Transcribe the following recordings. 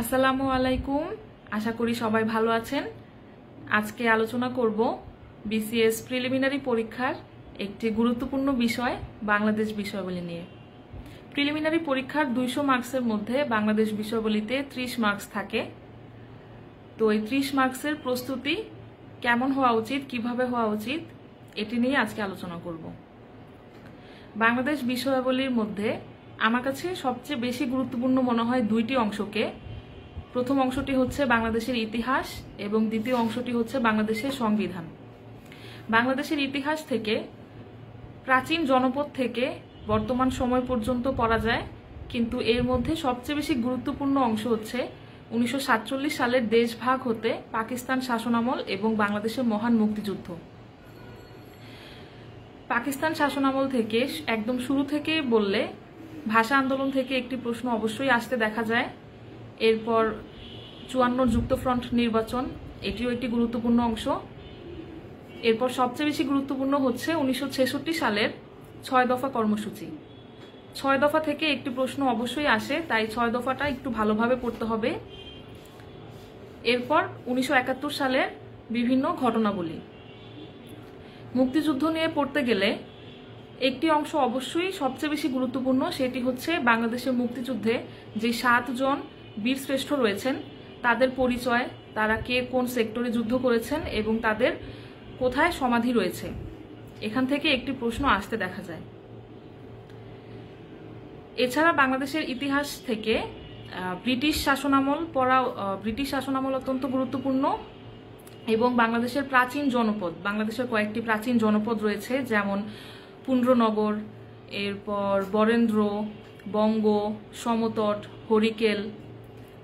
আসসালামু আলাইকুম। আশা করি সবাই ভালো আছেন। আজকে আলোচনা করব বিসিএস প্রিলিমিনারি পরীক্ষার একটি গুরুত্বপূর্ণ বিষয় বাংলাদেশ বিষয়াবলী নিয়ে। প্রিলিমিনারি পরীক্ষার 200 মার্কসের মধ্যে বাংলাদেশ বিষয়াবলীতে 30 মার্কস থাকে। তো এই 30 মার্কসের প্রস্তুতি কেমন হওয়া উচিত, কিভাবে হওয়া উচিত, এটি নিয়ে আজকে আলোচনা করব। বাংলাদেশ বিষয়াবলীর মধ্যে আমার কাছে সবচেয়ে বেশি গুরুত্বপূর্ণ মনে হয় দুইটি অংশকে। প্রথম অংশটি হচ্ছে বাংলাদেশের ইতিহাস এবং দ্বিতীয় অংশটি হচ্ছে বাংলাদেশের সংবিধান। বাংলাদেশের ইতিহাস থেকে প্রাচীন জনপদ থেকে বর্তমান সময় পর্যন্ত পড়া যায়, কিন্তু এর মধ্যে সবচেয়ে বেশি গুরুত্বপূর্ণ অংশ হচ্ছে 1947 সালের দেশভাগ হতে পাকিস্তান শাসনামল এবং বাংলাদেশের মহান মুক্তিযুদ্ধ। পাকিস্তান শাসনামল থেকে একদম শুরু থেকে বললে ভাষা আন্দোলন থেকে একটি প্রশ্ন অবশ্যই আসতে দেখা যায়। এরপর 54 যুক্তফ্রন্ট নির্বাচন, এটিও একটি গুরুত্বপূর্ণ অংশ। এরপর সবচেয়ে বেশি গুরুত্বপূর্ণ হচ্ছে 1966 সালের 6 দফা কর্মসূচি। 6 দফা থেকে একটি প্রশ্ন অবশ্যই আসে, তাই 6 দফাটা একটু ভালোভাবে পড়তে হবে। এরপর 1971 সালের বিভিন্ন ঘটনাবলী। মুক্তিযুদ্ধ নিয়ে পড়তে গেলে একটি অংশ অবশ্যই সবচেয়ে বেশি গুরুত্বপূর্ণ, সেটি হচ্ছে বাংলাদেশের মুক্তিযুদ্ধে যে 7 জন বীরশ্রেষ্ঠ রয়েছেন তাদের পরিচয়, তারা কে কোন সেক্টরে যুদ্ধ করেছেন এবং তাদের কোথায় সমাধি রয়েছে। এখান থেকে একটি প্রশ্ন আসতে দেখা যায়। এছাড়া বাংলাদেশের ইতিহাস থেকে ব্রিটিশ শাসনামল পড়া, ব্রিটিশ শাসনামল অত্যন্ত গুরুত্বপূর্ণ। এবং বাংলাদেশের প্রাচীন জনপদ, বাংলাদেশের কয়েকটি প্রাচীন জনপদ রয়েছে, যেমন পুন্ড্রনগর, এরপর বরেন্দ্র, বঙ্গ, সমতট, হরিকেল,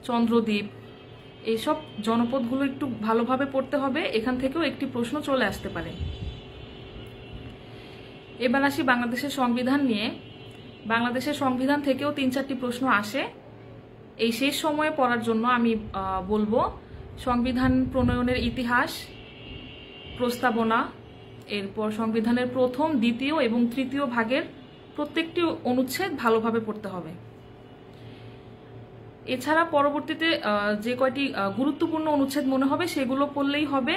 চন্দ্রদ্বীপ, এইসব জনপদগুলো একটু ভালোভাবে পড়তে হবে। এখান থেকেও একটি প্রশ্ন চলে আসতে পারে। এবার আসি বাংলাদেশের সংবিধান নিয়ে। বাংলাদেশের সংবিধান থেকেও 3-4টি প্রশ্ন আসে। এই শেষ সময়ে পড়ার জন্য আমি বলবো সংবিধান প্রণয়নের ইতিহাস, প্রস্তাবনা, এরপর সংবিধানের প্রথম, দ্বিতীয় এবং তৃতীয় ভাগের প্রত্যেকটি অনুচ্ছেদ ভালোভাবে পড়তে হবে। এছাড়া পরবর্তীতে যে কয়টি গুরুত্বপূর্ণ অনুচ্ছেদ মনে হবে সেগুলো পড়লেই হবে।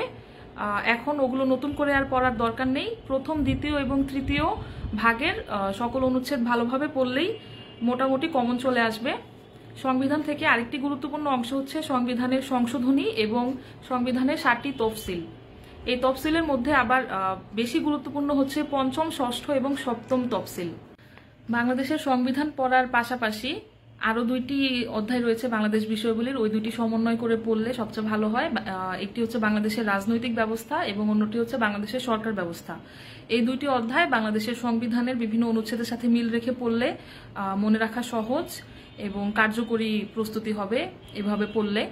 এখন ওগুলো নতুন করে আর পড়ার দরকার নেই। প্রথম, দ্বিতীয় এবং তৃতীয় ভাগের সকল অনুচ্ছেদ ভালোভাবে পড়লেই মোটামুটি কমন চলে আসবে। সংবিধান থেকে আরেকটি গুরুত্বপূর্ণ অংশ হচ্ছে সংবিধানের সংশোধনী এবং সংবিধানের 7টি তফসিল। এই তফসিলের মধ্যে আবার বেশি গুরুত্বপূর্ণ হচ্ছে 5ম, 6ষ্ঠ এবং 7ম তফসিল। বাংলাদেশের সংবিধান পড়ার পাশাপাশি আরও 2টি অধ্যায় রয়েছে বাংলাদেশ বিষয়াবলীর, ওই 2টি সমন্বয় করে পড়লে সবচেয়ে ভালো হয়। একটি হচ্ছে বাংলাদেশের রাজনৈতিক ব্যবস্থা এবং অন্যটি হচ্ছে বাংলাদেশের সরকার ব্যবস্থা। এই 2টি অধ্যায় বাংলাদেশের সংবিধানের বিভিন্ন অনুচ্ছেদের সাথে মিল রেখে পড়লে মনে রাখা সহজ এবং কার্যকরী প্রস্তুতি হবে এভাবে পড়লে।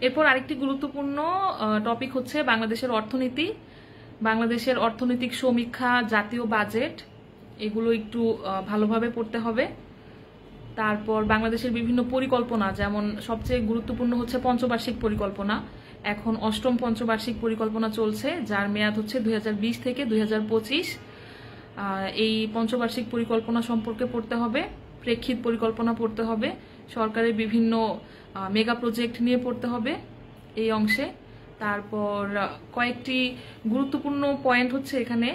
এরপর আরেকটি গুরুত্বপূর্ণ টপিক হচ্ছে বাংলাদেশের অর্থনীতি, বাংলাদেশের অর্থনৈতিক সমীক্ষা, জাতীয় বাজেট, এগুলো একটু ভালোভাবে পড়তে হবে। তারপর বাংলাদেশের বিভিন্ন পরিকল্পনা, যেমন সবচেয়ে গুরুত্বপূর্ণ হচ্ছে পঞ্চবার্ষিক পরিকল্পনা। এখন 8ম পঞ্চবার্ষিক পরিকল্পনা চলছে, যার মেয়াদ হচ্ছে 2020 থেকে 2025। এই পঞ্চবার্ষিক পরিকল্পনা সম্পর্কে পড়তে হবে। প্রেক্ষিত পরিকল্পনা পড়তে হবে। সরকারের বিভিন্ন মেগা প্রজেক্ট নিয়ে পড়তে হবে এই অংশে। তারপর কয়েকটি গুরুত্বপূর্ণ পয়েন্ট হচ্ছে এখানে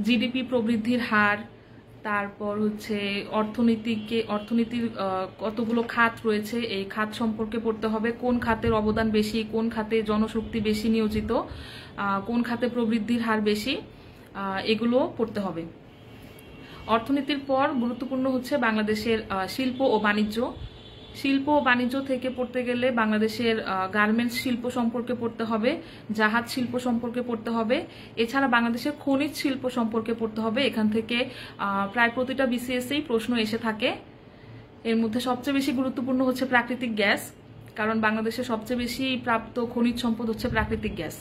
জিডিপি প্রবৃদ্ধির হার, তারপর হচ্ছে অর্থনীতির কতগুলো খাত রয়েছে, এই খাত সম্পর্কে পড়তে হবে। কোন খাতের অবদান বেশি, কোন খাতে জনশক্তি বেশি নিয়োজিত, কোন খাতে প্রবৃদ্ধির হার বেশি, এগুলো পড়তে হবে। অর্থনীতির পর গুরুত্বপূর্ণ হচ্ছে বাংলাদেশের শিল্প ও বাণিজ্য। শিল্প ও বাণিজ্য থেকে পড়তে গেলে বাংলাদেশের গার্মেন্টস শিল্প সম্পর্কে পড়তে হবে, জাহাজ শিল্প সম্পর্কে পড়তে হবে। এছাড়া বাংলাদেশের খনিজ শিল্প সম্পর্কে পড়তে হবে। এখান থেকে প্রায় প্রতিটা বিসিএসেই প্রশ্ন এসে থাকে। এর মধ্যে সবচেয়ে বেশি গুরুত্বপূর্ণ হচ্ছে প্রাকৃতিক গ্যাস, কারণ বাংলাদেশের সবচেয়ে বেশি প্রাপ্ত খনিজ সম্পদ হচ্ছে প্রাকৃতিক গ্যাস।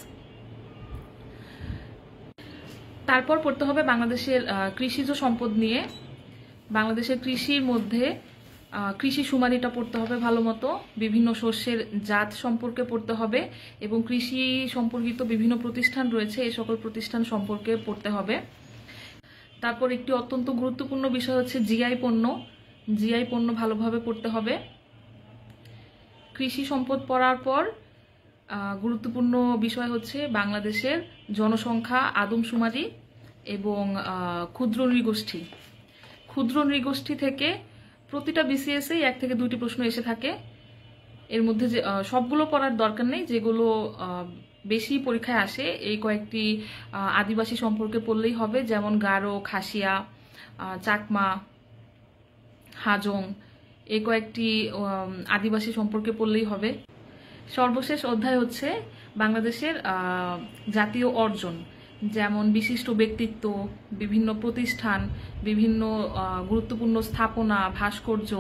তারপর পড়তে হবে বাংলাদেশের কৃষিজ সম্পদ নিয়ে। বাংলাদেশের কৃষির মধ্যে কৃষি শুমারিটা পড়তে হবে ভালো মতো, বিভিন্ন শস্যের জাত সম্পর্কে পড়তে হবে এবং কৃষি সম্পর্কিত বিভিন্ন প্রতিষ্ঠান রয়েছে, এই সকল প্রতিষ্ঠান সম্পর্কে পড়তে হবে। তারপর একটি অত্যন্ত গুরুত্বপূর্ণ বিষয় হচ্ছে জিআই পণ্য। জিআই পণ্য ভালোভাবে পড়তে হবে। কৃষি সম্পদ পড়ার পর গুরুত্বপূর্ণ বিষয় হচ্ছে বাংলাদেশের জনসংখ্যা আদমশুমারি এবং ক্ষুদ্র নৃগোষ্ঠী। ক্ষুদ্র নৃগোষ্ঠী থেকে প্রতিটা বিসিএসে 1 থেকে 2টি প্রশ্ন এসে থাকে। এর মধ্যে যে সবগুলো পড়ার দরকার নেই, যেগুলো বেশি পরীক্ষায় আসে এই কয়েকটি আদিবাসী সম্পর্কে পড়লেই হবে, যেমন গারো, খাসিয়া, চাকমা, হাজং, এই কয়েকটি আদিবাসী সম্পর্কে পড়লেই হবে। সর্বশেষ অধ্যায় হচ্ছে বাংলাদেশের জাতীয় অর্জন, যেমন বিশিষ্ট ব্যক্তিত্ব, বিভিন্ন প্রতিষ্ঠান, বিভিন্ন গুরুত্বপূর্ণ স্থাপনা, ভাস্কর্য,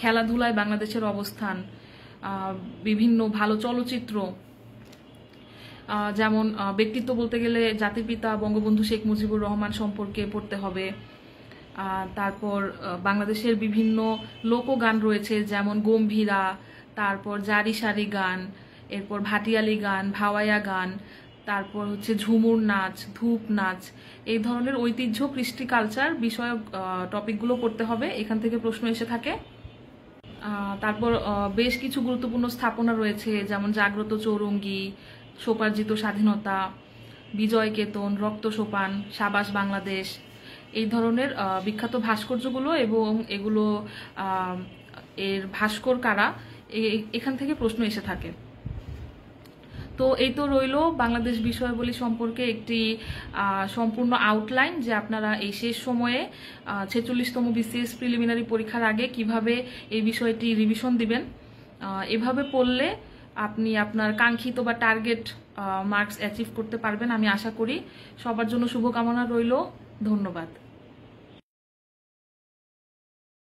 খেলাধুলায় বাংলাদেশের অবস্থান, বিভিন্ন ভালো চলচ্চিত্র, যেমন ব্যক্তিত্ব বলতে গেলে জাতির পিতা বঙ্গবন্ধু শেখ মুজিবুর রহমান সম্পর্কে পড়তে হবে। তারপর বাংলাদেশের বিভিন্ন লোকগান রয়েছে, যেমন গম্ভীরা, তারপর জারি সারি গান, এরপর ভাটিয়ালি গান, ভাওয়াইয়া গান, তারপর হচ্ছে ঝুমুর নাচ, ধূপ নাচ, এই ধরনের ঐতিহ্য, কৃষ্টি, কালচার বিষয়ক টপিকগুলো পড়তে হবে। এখান থেকে প্রশ্ন এসে থাকে। তারপর বেশ কিছু গুরুত্বপূর্ণ স্থাপনা রয়েছে, যেমন জাগ্রত চৌরঙ্গী, স্বোপার্জিত স্বাধীনতা, বিজয় কেতন, রক্ত সোপান, সাবাস বাংলাদেশ, এই ধরনের বিখ্যাত ভাস্কর্যগুলো এবং এগুলো এর ভাস্কর কারা, এখান থেকে প্রশ্ন এসে থাকে। তো এই তো রইল বাংলাদেশ বিষয়াবলী সম্পর্কে একটি সম্পূর্ণ আউটলাইন, যে আপনারা এই শেষ সময়ে 46তম বিসিএস প্রিলিমিনারি পরীক্ষার আগে কিভাবে এই বিষয়টি রিভিশন দিবেন। এভাবে পড়লে আপনি আপনার কাঙ্ক্ষিত বা টার্গেট মার্কস অ্যাচিভ করতে পারবেন, আমি আশা করি। সবার জন্য শুভকামনা রইল। ধন্যবাদ।